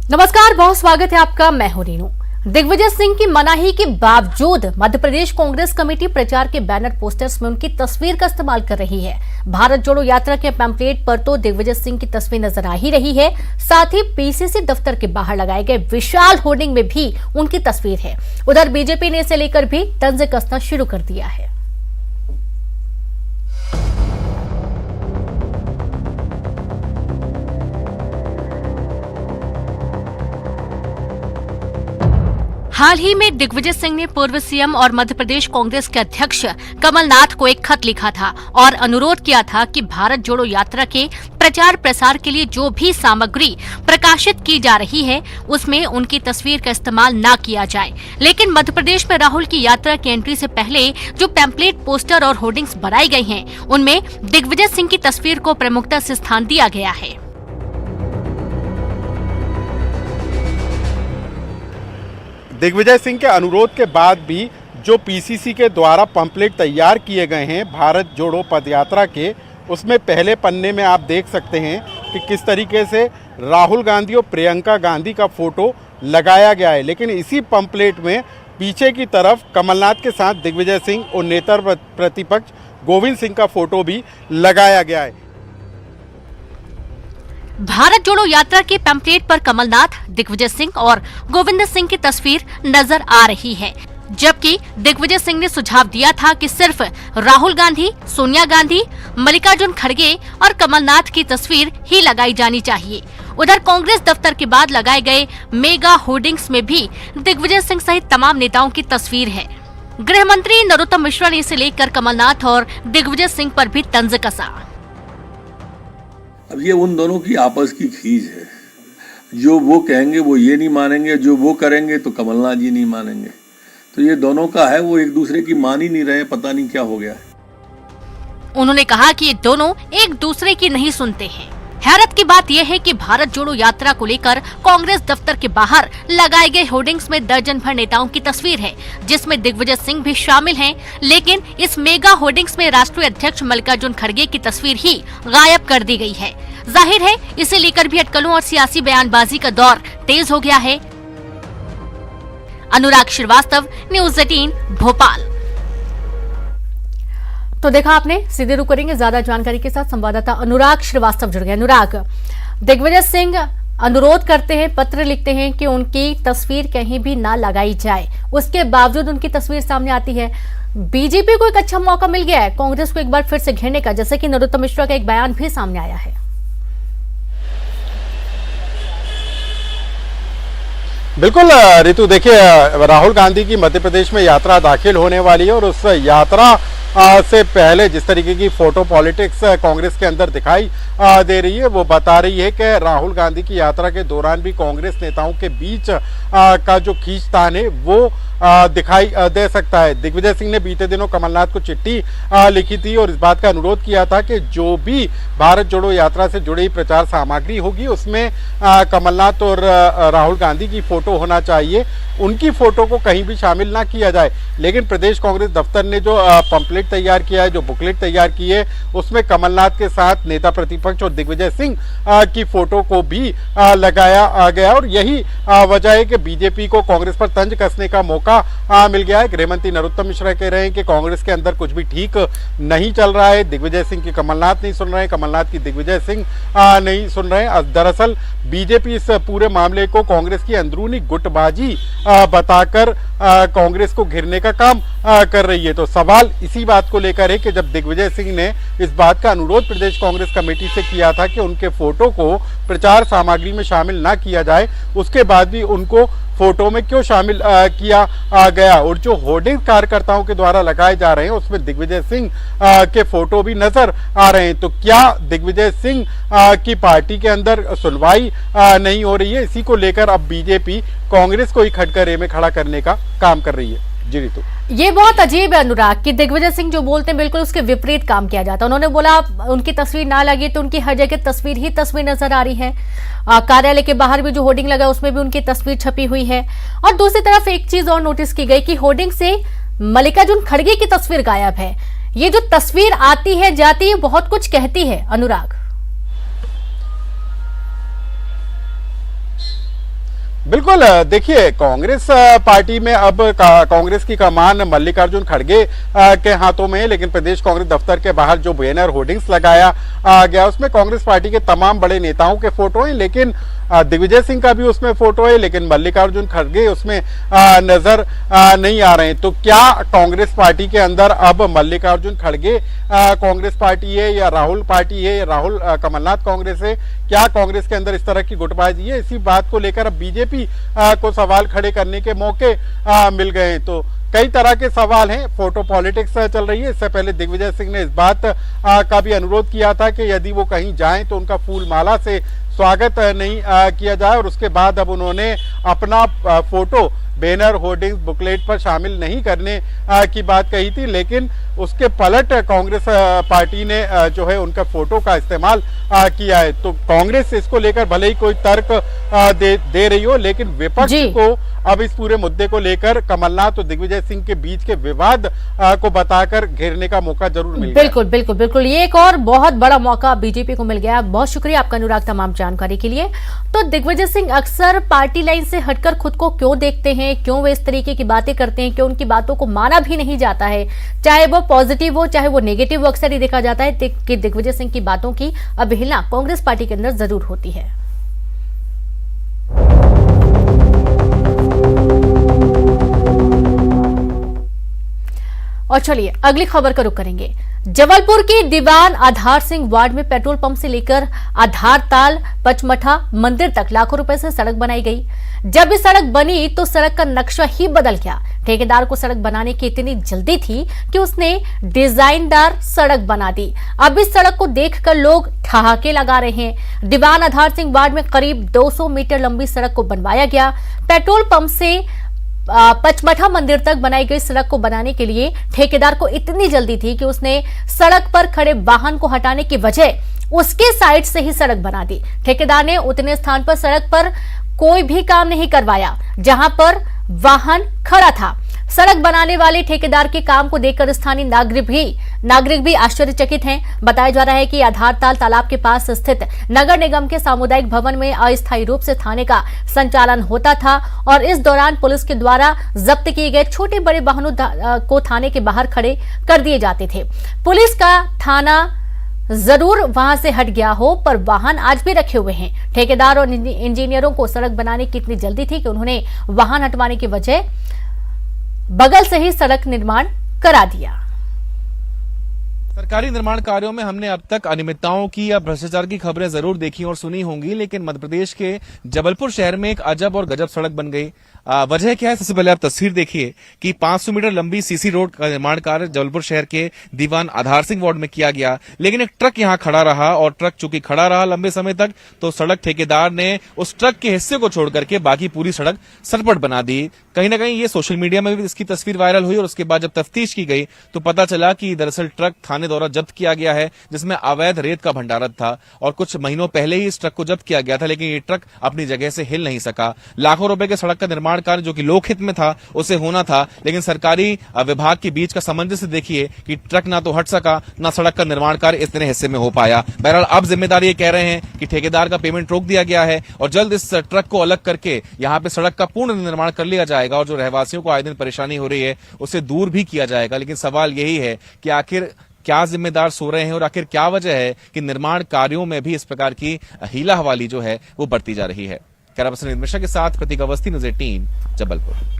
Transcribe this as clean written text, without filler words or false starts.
नमस्कार, बहुत स्वागत है आपका। मैं हूं रीनू। दिग्विजय सिंह की मनाही के बावजूद मध्य प्रदेश कांग्रेस कमेटी प्रचार के बैनर पोस्टर्स में उनकी तस्वीर का इस्तेमाल कर रही है। भारत जोड़ो यात्रा के पैम्पलेट पर तो दिग्विजय सिंह की तस्वीर नजर आ ही रही है, साथ ही पीसीसी दफ्तर के बाहर लगाए गए विशाल होर्डिंग में भी उनकी तस्वीर है। उधर बीजेपी ने इसे लेकर भी तंज कसना शुरू कर दिया है। हाल ही में दिग्विजय सिंह ने पूर्व सीएम और मध्य प्रदेश कांग्रेस के अध्यक्ष कमलनाथ को एक खत लिखा था और अनुरोध किया था कि भारत जोड़ो यात्रा के प्रचार प्रसार के लिए जो भी सामग्री प्रकाशित की जा रही है उसमें उनकी तस्वीर का इस्तेमाल न किया जाए। लेकिन मध्य प्रदेश में राहुल की यात्रा की एंट्री से पहले जो पैम्पलेट, पोस्टर और होर्डिंग्स बनाई गई हैं, उनमें दिग्विजय सिंह की तस्वीर को प्रमुखता से स्थान दिया गया है। दिग्विजय सिंह के अनुरोध के बाद भी जो पीसीसी के द्वारा पंपलेट तैयार किए गए हैं भारत जोड़ो पदयात्रा के, उसमें पहले पन्ने में आप देख सकते हैं कि किस तरीके से राहुल गांधी और प्रियंका गांधी का फोटो लगाया गया है। लेकिन इसी पंपलेट में पीछे की तरफ कमलनाथ के साथ दिग्विजय सिंह और नेता प्रतिपक्ष गोविंद सिंह का फोटो भी लगाया गया है। भारत जोड़ो यात्रा के पैम्पलेट पर कमलनाथ, दिग्विजय सिंह और गोविंद सिंह की तस्वीर नजर आ रही है, जबकि दिग्विजय सिंह ने सुझाव दिया था कि सिर्फ राहुल गांधी, सोनिया गांधी, मल्लिकार्जुन खड़गे और कमलनाथ की तस्वीर ही लगाई जानी चाहिए। उधर कांग्रेस दफ्तर के बाद लगाए गए मेगा होर्डिंग्स में भी दिग्विजय सिंह सहित तमाम नेताओं की तस्वीर है। गृह मंत्री नरोत्तम मिश्रा ने इसे लेकर कमलनाथ और दिग्विजय सिंह पर भी तंज कसा। अब ये उन दोनों की आपस की खींच है। जो वो कहेंगे वो ये नहीं मानेंगे, जो वो करेंगे तो कमलनाथ जी नहीं मानेंगे। तो ये दोनों का है, वो एक दूसरे की मान ही नहीं रहे, पता नहीं क्या हो गया है। उन्होंने कहा कि ये दोनों एक दूसरे की नहीं सुनते हैं। हैरत की बात यह है कि भारत जोड़ो यात्रा को लेकर कांग्रेस दफ्तर के बाहर लगाए गए होर्डिंग्स में दर्जन भर नेताओं की तस्वीर है, जिसमें दिग्विजय सिंह भी शामिल हैं। लेकिन इस मेगा होर्डिंग्स में राष्ट्रीय अध्यक्ष मल्लिकार्जुन खड़गे की तस्वीर ही गायब कर दी गई है। जाहिर है इसे लेकर भी अटकलों और सियासी बयानबाजी का दौर तेज हो गया है। अनुराग श्रीवास्तव, न्यूज़ 18 भोपाल। तो देखा आपने, सीधे रुक करेंगे ज्यादा जानकारी के साथ संवाददाता अनुराग श्रीवास्तव जुड़ गए। अनुराग, दिग्विजय सिंह अनुरोध करते हैं, पत्र लिखते हैं कि उनकी तस्वीर कहीं भी ना लगाई जाए, उसके बावजूद उनकी तस्वीर सामने आती है। बीजेपी को एक अच्छा मौका मिल गया है कांग्रेस को एक बार फिर से घेरने का, जैसे कि नरोत्तम मिश्रा का एक बयान भी सामने आया है। बिल्कुल रितु, देखिए राहुल गांधी की मध्य प्रदेश में यात्रा दाखिल होने वाली है और उस यात्रा से पहले जिस तरीके की फोटो पॉलिटिक्स कांग्रेस के अंदर दिखाई दे रही है, वो बता रही है कि राहुल गांधी की यात्रा के दौरान भी कांग्रेस नेताओं के बीच का जो खींचतान है वो दिखाई दे सकता है। दिग्विजय सिंह ने बीते दिनों कमलनाथ को चिट्ठी लिखी थी और इस बात का अनुरोध किया था कि जो भी भारत जोड़ो यात्रा से जुड़ी प्रचार सामग्री होगी उसमें कमलनाथ और राहुल गांधी की फोटो होना चाहिए, उनकी फोटो को कहीं भी शामिल ना किया जाए। लेकिन प्रदेश कांग्रेस दफ्तर ने जो पंपलेट तैयार किया है, जो बुकलेट तैयार की है, उसमें कमलनाथ के साथ नेता प्रतिपक्ष और दिग्विजय सिंह की फोटो को भी लगाया गया और यही वजह है कि बीजेपी को कांग्रेस पर तंज कसने का मौका मिल गया है। गृहमंत्री नरोत्तम मिश्रा कह रहे हैं कि कांग्रेस के अंदर कुछ भी ठीक नहीं चल रहा है। दिग्विजय सिंह की कमलनाथ नहीं सुन रहे हैं, कमलनाथ की दिग्विजय सिंह नहीं सुन रहे हैं। दरअसल बीजेपी इस पूरे मामले को कांग्रेस की अंदरूनी गुटबाजी बताकर कांग्रेस को घेरने का काम कर रही है। तो सवाल इसी बात को लेकर है कि जब दिग्विजय सिंह ने इस बात का अनुरोध प्रदेश कांग्रेस कमेटी से किया था कि उनके फोटो को प्रचार सामग्री में शामिल ना किया जाए, उसके बाद भी उनको फोटो में क्यों शामिल किया गया। और जो होर्डिंग कार्यकर्ताओं के द्वारा लगाए जा रहे हैं उसमें दिग्विजय सिंह के फोटो भी नजर आ रहे हैं। तो क्या दिग्विजय सिंह की पार्टी के अंदर सुनवाई नहीं हो रही है? इसी को लेकर अब बीजेपी कांग्रेस को ही खटकरे में खड़ा करने का काम कर रही है। जी रितु, ये बहुत अजीब है अनुराग कि दिग्विजय सिंह जो बोलते हैं बिल्कुल उसके विपरीत काम किया जाता है। उन्होंने बोला उनकी तस्वीर ना लगी तो उनकी हर जगह तस्वीर ही तस्वीर नजर आ रही है। कार्यालय के बाहर भी जो होर्डिंग लगा उसमें भी उनकी तस्वीर छपी हुई है। और दूसरी तरफ एक चीज और नोटिस की गई कि होर्डिंग से मल्लिकार्जुन खड़गे की तस्वीर गायब है। ये जो तस्वीर आती है जाती है बहुत कुछ कहती है अनुराग। बिल्कुल, देखिए कांग्रेस पार्टी में अब कांग्रेस की कमान मल्लिकार्जुन खड़गे के हाथों में है, लेकिन प्रदेश कांग्रेस दफ्तर के बाहर जो बैनर होर्डिंग्स लगाया गया उसमें कांग्रेस पार्टी के तमाम बड़े नेताओं के फोटो हैं, लेकिन दिग्विजय सिंह का भी उसमें फोटो है, लेकिन मल्लिकार्जुन खड़गे उसमें नजर नहीं आ रहे हैं। तो क्या कांग्रेस पार्टी के अंदर अब मल्लिकार्जुन खड़गे कांग्रेस पार्टी है या राहुल पार्टी है या राहुल कमलनाथ कांग्रेस है? क्या कांग्रेस के अंदर इस तरह की गुटबाजी है? इसी बात को लेकर अब बीजेपी को सवाल खड़े करने के मौके मिल गए हैं। तो कई तरह के सवाल हैं, फोटो पॉलिटिक्स चल रही है। इससे पहले दिग्विजय सिंह ने इस बात का भी अनुरोध किया था कि यदि वो कहीं जाएं तो उनका फूल माला से स्वागत नहीं किया जाए, और उसके बाद अब उन्होंने अपना फोटो बैनर होर्डिंग्स बुकलेट पर शामिल नहीं करने की बात कही थी, लेकिन उसके पलट कांग्रेस पार्टी ने जो है उनका फोटो का इस्तेमाल किया है। तो कांग्रेस इसको लेकर भले ही कोई तर्क दे रही हो, लेकिन विपक्ष को अब इस पूरे मुद्दे को लेकर कमलनाथ और दिग्विजय सिंह के बीच के विवाद को बताकर घेरने का मौका जरूर मिल गया। बिल्कुल बिल्कुल बिल्कुल, ये एक और बहुत बड़ा मौका बीजेपी को मिल गया। बहुत शुक्रिया आपका अनुराग तमाम जानकारी के लिए। तो दिग्विजय सिंह अक्सर पार्टी लाइन से हटकर खुद को क्यों देखते हैं, क्यों वे इस तरीके की बातें करते हैं, क्यों उनकी बातों को माना भी नहीं जाता है, चाहे वो पॉजिटिव हो चाहे वो नेगेटिव, वो अक्सर ही देखा जाता है कि दिग्विजय सिंह की बातों की अवहेलना कांग्रेस पार्टी के अंदर जरूर होती है। और चलिए अगली खबर का रुख करेंगे। जबलपुर के दीवान आधार सिंह वार्ड में पेट्रोल पंप से लेकर आधार ताल पचमठा मंदिर तक लाखों रुपए से सड़क बनाई गई। जब इस सड़क बनी तो सड़क का नक्शा ही बदल गया। ठेकेदार को सड़क बनाने की इतनी जल्दी थी कि उसने डिजाइनदार सड़क बना दी। अब इस सड़क को देखकर लोग ठहाके लगा रहे हैं। दीवान आधार सिंह वार्ड में करीब 200 मीटर लंबी सड़क को बनवाया गया। पेट्रोल पंप से पचमठा मंदिर तक बनाई गई सड़क को बनाने के लिए ठेकेदार को इतनी जल्दी थी कि उसने सड़क पर खड़े वाहन को हटाने की बजाय उसके साइड से ही सड़क बना दी। ठेकेदार ने उतने स्थान पर सड़क पर कोई भी काम नहीं करवाया जहां पर वाहन खड़ा था। सड़क बनाने वाले ठेकेदार के काम को देखकर स्थानीय नागरिक भी आश्चर्यचकित हैं। बताया जा रहा है कि आधारताल तालाब के पास स्थित नगर निगम के सामुदायिक भवन में अस्थायी रूप से थाने का संचालन होता था और इस दौरान पुलिस के द्वारा जब्त किए गए छोटे बड़े वाहनों को थाने के बाहर खड़े कर दिए जाते थे। पुलिस का थाना जरूर वहां से हट गया हो, पर वाहन आज भी रखे हुए हैं। ठेकेदार और इंजीनियरों को सड़क बनाने की इतनी जल्दी थी कि उन्होंने वाहन हटवाने की वजह बगल से ही सड़क निर्माण करा दिया। सरकारी निर्माण कार्यों में हमने अब तक अनियमितताओं की या भ्रष्टाचार की खबरें जरूर देखी और सुनी होंगी, लेकिन मध्य प्रदेश के जबलपुर शहर में एक अजब और गजब सड़क बन गई। वजह क्या है? सबसे पहले आप तस्वीर देखिए कि 500 मीटर लंबी सीसी रोड का निर्माण कार्य जबलपुर शहर के दीवान आधार सिंह वार्ड में किया गया, लेकिन एक ट्रक यहां खड़ा रहा और ट्रक चूंकि खड़ा रहा लंबे समय तक, तो सड़क ठेकेदार ने उस ट्रक के हिस्से को छोड़ करके बाकी पूरी सड़क सरपट बना दी। कहीं ना कहीं ये सोशल मीडिया में भी इसकी तस्वीर वायरल हुई और उसके बाद जब तफ्तीश की गई तो पता चला कि दरअसल ट्रक थाने द्वारा जब्त किया गया है, जिसमें अवैध रेत का भंडारण था और कुछ महीनों पहले ही इस ट्रक को जब्त किया गया था, लेकिन ये ट्रक अपनी जगह से हिल नहीं सका। लाखों रुपए के सड़क का निर्माण कार्य जो कि लोकहित में था उसे होना था, लेकिन सरकारी विभाग के बीच का सामंजस्य देखिए कि ट्रक ना तो हट सका ना सड़क का निर्माण कार्य इतने हिस्से में हो पाया। बहरहाल अब जिम्मेदारी ये कह रहे हैं कि ठेकेदार का पेमेंट रोक दिया गया है और जल्द इस ट्रक को अलग करके यहाँ पे सड़क का पूर्ण निर्माण कर लिया जाएगा और जो रहवासियों को आए दिन परेशानी हो रही है उसे दूर भी किया जाएगा। लेकिन सवाल यही है कि आखिर क्या जिम्मेदार सो रहे हैं और आखिर क्या वजह है कि निर्माण कार्यों में भी इस प्रकार की हीला हवाली जो है वो बढ़ती जा रही है। कैमरा पर्सन मिश्रा के साथ प्रतीक अवस्थी, न्यूज़ 18 जबलपुर।